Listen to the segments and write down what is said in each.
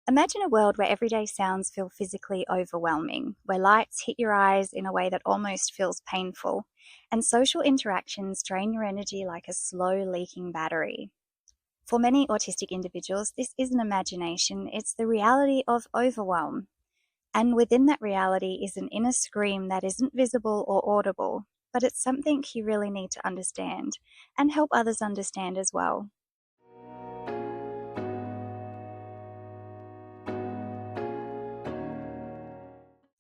Imagine a world where everyday sounds feel physically overwhelming, where lights hit your eyes in a way that almost feels painful, and social interactions drain your energy like a slow leaking battery. For many autistic individuals, this isn't imagination, it's the reality of overwhelm. And within that reality is an inner scream that isn't visible or audible, but it's something you really need to understand and help others understand as well.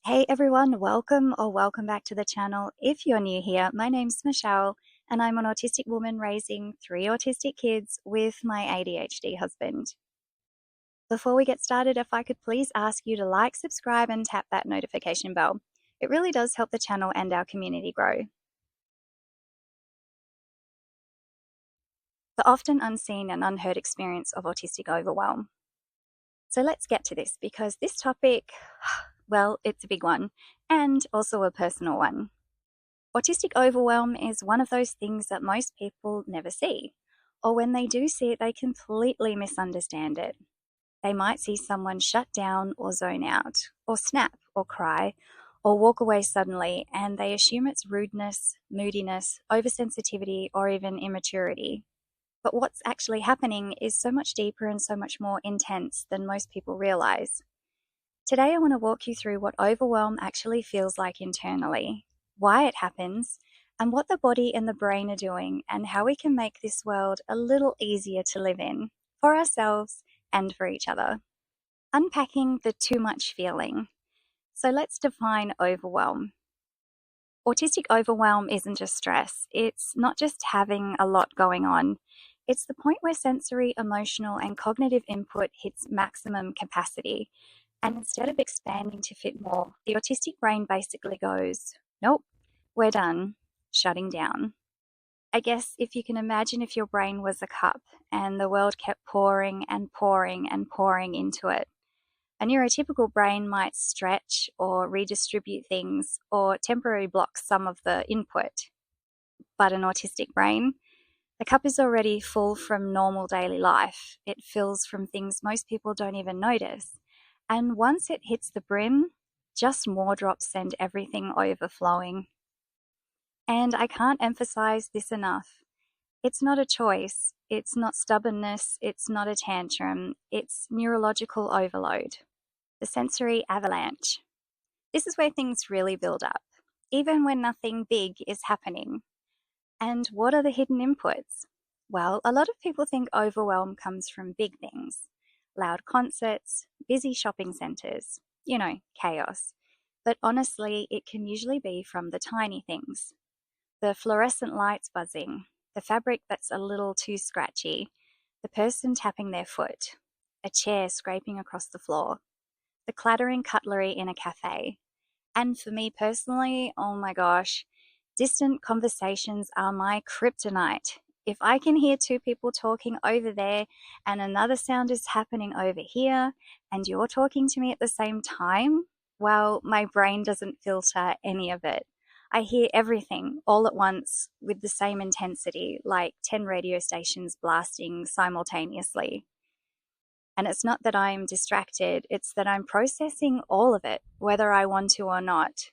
Hey everyone, welcome back to the channel. If you're new here, my name's Michelle and I'm an autistic woman raising 3 autistic kids with my ADHD husband. Before we get started, if I could please ask you to like, subscribe and tap that notification bell. It really does help the channel and our community grow. The often unseen and unheard experience of autistic overwhelm. So let's get to this because this topic, well, it's a big one and also a personal one. Autistic overwhelm is one of those things that most people never see, or when they do see it, they completely misunderstand it. They might see someone shut down or zone out, or snap or cry, or walk away suddenly, and they assume it's rudeness, moodiness, oversensitivity, or even immaturity. But what's actually happening is so much deeper and so much more intense than most people realize. Today, I want to walk you through what overwhelm actually feels like internally, why it happens, and what the body and the brain are doing, and how we can make this world a little easier to live in for ourselves and for each other. Unpacking the too much feeling. So let's define overwhelm. Autistic overwhelm isn't just stress. It's not just having a lot going on. It's the point where sensory, emotional, and cognitive input hits maximum capacity. And instead of expanding to fit more, the autistic brain basically goes, nope, we're done, shutting down. I guess if you can imagine if your brain was a cup and the world kept pouring and pouring and pouring into it. A neurotypical brain might stretch or redistribute things or temporarily block some of the input. But an autistic brain, the cup is already full from normal daily life. It fills from things most people don't even notice. And once it hits the brim, just more drops send everything overflowing. And I can't emphasize this enough. It's not a choice. It's not stubbornness. It's not a tantrum. It's neurological overload. The sensory avalanche. This is where things really build up, even when nothing big is happening. And what are the hidden inputs? Well, a lot of people think overwhelm comes from big things. Loud concerts, busy shopping centres, chaos. But honestly, it can usually be from the tiny things. The fluorescent lights buzzing, the fabric that's a little too scratchy, the person tapping their foot, a chair scraping across the floor, the clattering cutlery in a cafe. And for me personally, oh my gosh, distant conversations are my kryptonite. If I can hear 2 people talking over there and another sound is happening over here and you're talking to me at the same time, well, my brain doesn't filter any of it. I hear everything all at once with the same intensity, like 10 radio stations blasting simultaneously. And it's not that I'm distracted, it's that I'm processing all of it, whether I want to or not.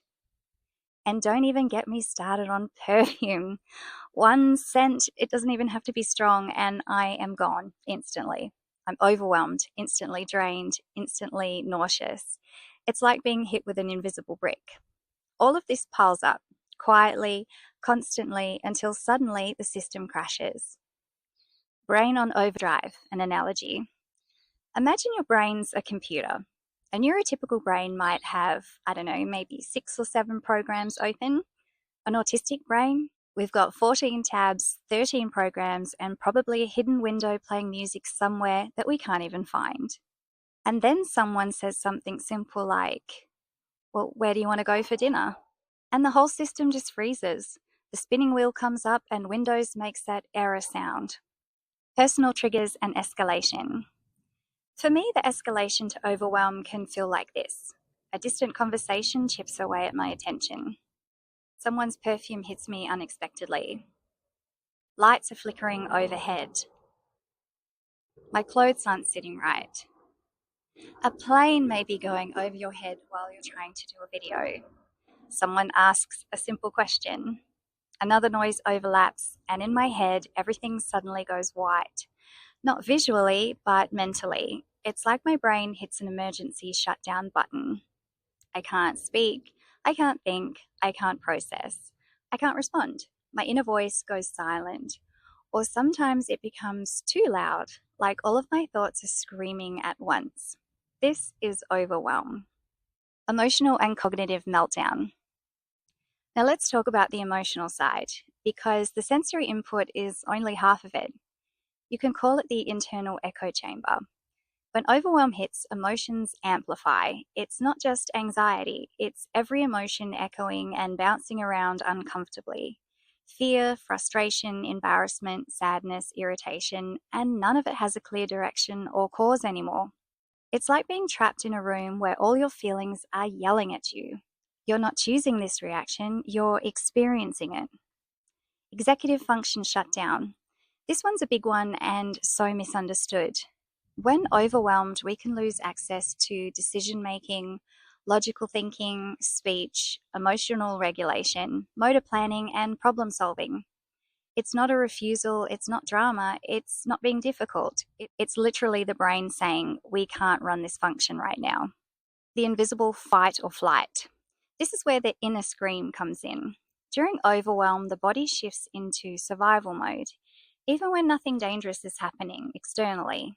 And don't even get me started on perfume. One scent, it doesn't even have to be strong, and I am gone instantly. I'm overwhelmed, instantly drained, instantly nauseous. It's like being hit with an invisible brick. All of this piles up, quietly, constantly, until suddenly the system crashes. Brain on overdrive, an analogy. Imagine your brain's a computer. A neurotypical brain might have, maybe 6 or 7 programs open. An autistic brain, we've got 14 tabs, 13 programs, and probably a hidden window playing music somewhere that we can't even find. And then someone says something simple like, well, where do you want to go for dinner? And the whole system just freezes. The spinning wheel comes up and Windows makes that error sound. Personal triggers and escalation. For me, the escalation to overwhelm can feel like this. A distant conversation chips away at my attention. Someone's perfume hits me unexpectedly. Lights are flickering overhead. My clothes aren't sitting right. A plane may be going over your head while you're trying to do a video. Someone asks a simple question. Another noise overlaps, and in my head, everything suddenly goes white. Not visually, but mentally. It's like my brain hits an emergency shutdown button. I can't speak, I can't think, I can't process, I can't respond. My inner voice goes silent. Or sometimes it becomes too loud, like all of my thoughts are screaming at once. This is overwhelm. Emotional and cognitive meltdown. Now let's talk about the emotional side, because the sensory input is only half of it. You can call it the internal echo chamber. When overwhelm hits, emotions amplify. It's not just anxiety, it's every emotion echoing and bouncing around uncomfortably. Fear, frustration, embarrassment, sadness, irritation, and none of it has a clear direction or cause anymore. It's like being trapped in a room where all your feelings are yelling at you. You're not choosing this reaction, you're experiencing it. Executive function shut down. This one's a big one and so misunderstood. When overwhelmed, we can lose access to decision making, logical thinking, speech, emotional regulation, motor planning, and problem solving. It's not a refusal, it's not drama, it's not being difficult. It's literally the brain saying, we can't run this function right now. The invisible fight or flight. This is where the inner scream comes in. During overwhelm, the body shifts into survival mode, even when nothing dangerous is happening externally.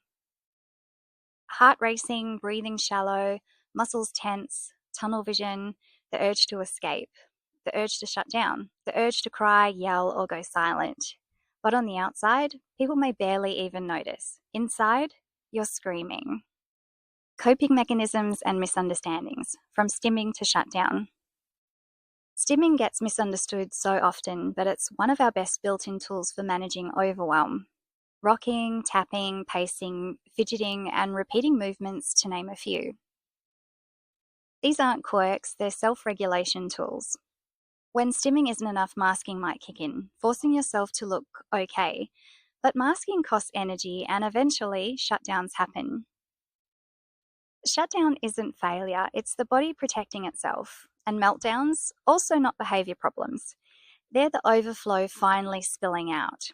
Heart racing, breathing shallow, muscles tense, tunnel vision, the urge to escape, the urge to shut down, the urge to cry, yell, or go silent. But on the outside, people may barely even notice. Inside, you're screaming. Coping mechanisms and misunderstandings, from stimming to shutdown. Stimming gets misunderstood so often, but it's one of our best built-in tools for managing overwhelm. Rocking, tapping, pacing, fidgeting, and repeating movements, to name a few. These aren't quirks, they're self-regulation tools. When stimming isn't enough, masking might kick in, forcing yourself to look okay. But masking costs energy, and eventually, shutdowns happen. Shutdown isn't failure, it's the body protecting itself. And meltdowns, also not behaviour problems. They're the overflow finally spilling out.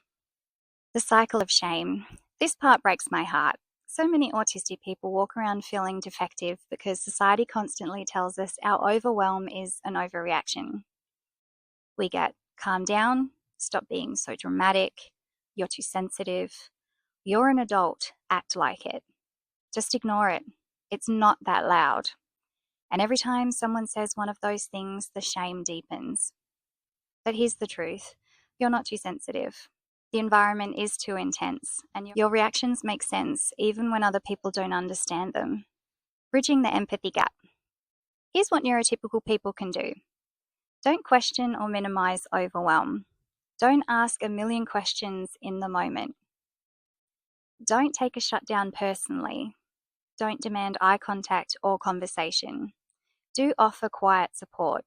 The cycle of shame. This part breaks my heart. So many autistic people walk around feeling defective because society constantly tells us our overwhelm is an overreaction. We get, calm down, stop being so dramatic, you're too sensitive, you're an adult, act like it. Just ignore it. It's not that loud. And every time someone says one of those things, the shame deepens. But here's the truth. You're not too sensitive. The environment is too intense, and your reactions make sense even when other people don't understand them. Bridging the empathy gap. Here's what neurotypical people can do. Don't question or minimize overwhelm. Don't ask a million questions in the moment. Don't take a shutdown personally. Don't demand eye contact or conversation. Do offer quiet support.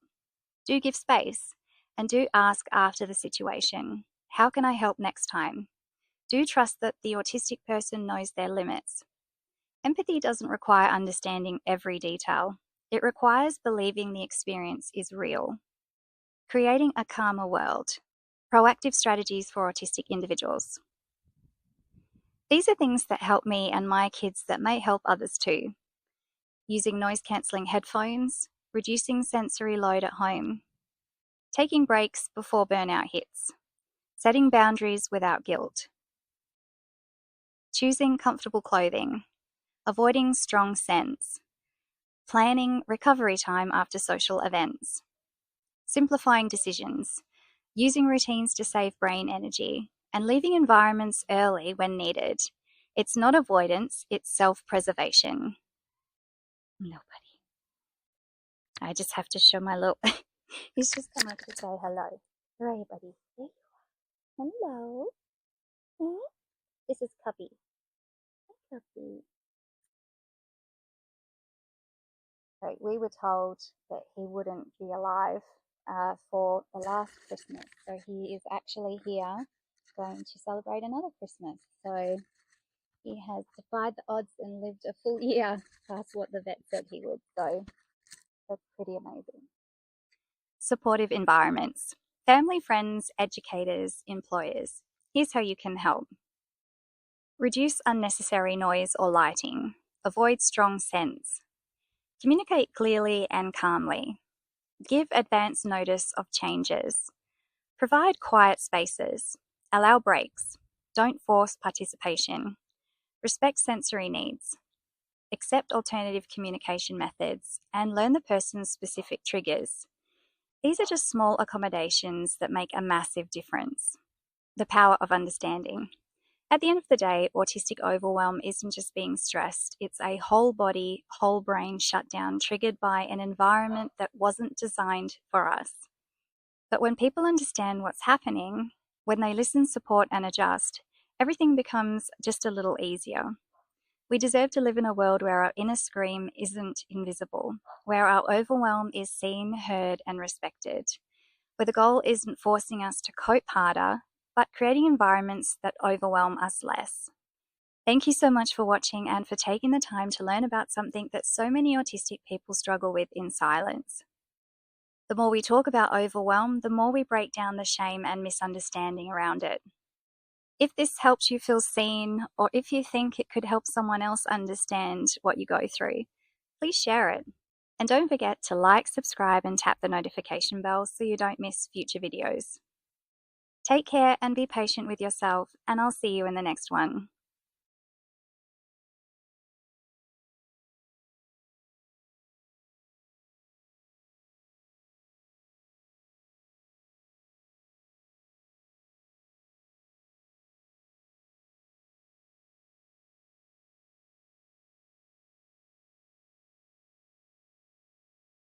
Do give space. And do ask after the situation, how can I help next time? Do trust that the autistic person knows their limits. Empathy doesn't require understanding every detail. It requires believing the experience is real. Creating a calmer world. Proactive strategies for autistic individuals. These are things that help me and my kids that may help others too. Using noise-cancelling headphones, reducing sensory load at home, taking breaks before burnout hits, setting boundaries without guilt, choosing comfortable clothing, avoiding strong scents, planning recovery time after social events, simplifying decisions, using routines to save brain energy, and leaving environments early when needed. It's not avoidance, it's self-preservation. Nobody. I just have to show my little... He's just come up to say hello. Where are you, buddy? There you are. Hello. Hmm? This is Cubby. Hi, Cubby. So we were told that he wouldn't be alive for the last Christmas. So he is actually here going to celebrate another Christmas. So He has defied the odds and lived a full year past what the vet said he would, so that's pretty amazing. Supportive environments. Family, friends, educators, employers. Here's how you can help. Reduce unnecessary noise or lighting. Avoid strong scents. Communicate clearly and calmly. Give advance notice of changes. Provide quiet spaces. Allow breaks. Don't force participation. Respect sensory needs. Accept alternative communication methods and learn the person's specific triggers. These are just small accommodations that make a massive difference. The power of understanding. At the end of the day, autistic overwhelm isn't just being stressed, it's a whole body, whole brain shutdown triggered by an environment that wasn't designed for us. But when people understand what's happening, when they listen, support, and adjust, everything becomes just a little easier. We deserve to live in a world where our inner scream isn't invisible, where our overwhelm is seen, heard, and respected, where the goal isn't forcing us to cope harder, but creating environments that overwhelm us less. Thank you so much for watching and for taking the time to learn about something that so many autistic people struggle with in silence. The more we talk about overwhelm, the more we break down the shame and misunderstanding around it. If this helps you feel seen, or if you think it could help someone else understand what you go through, please share it. And don't forget to like, subscribe, and tap the notification bell so you don't miss future videos. Take care and be patient with yourself, and I'll see you in the next one.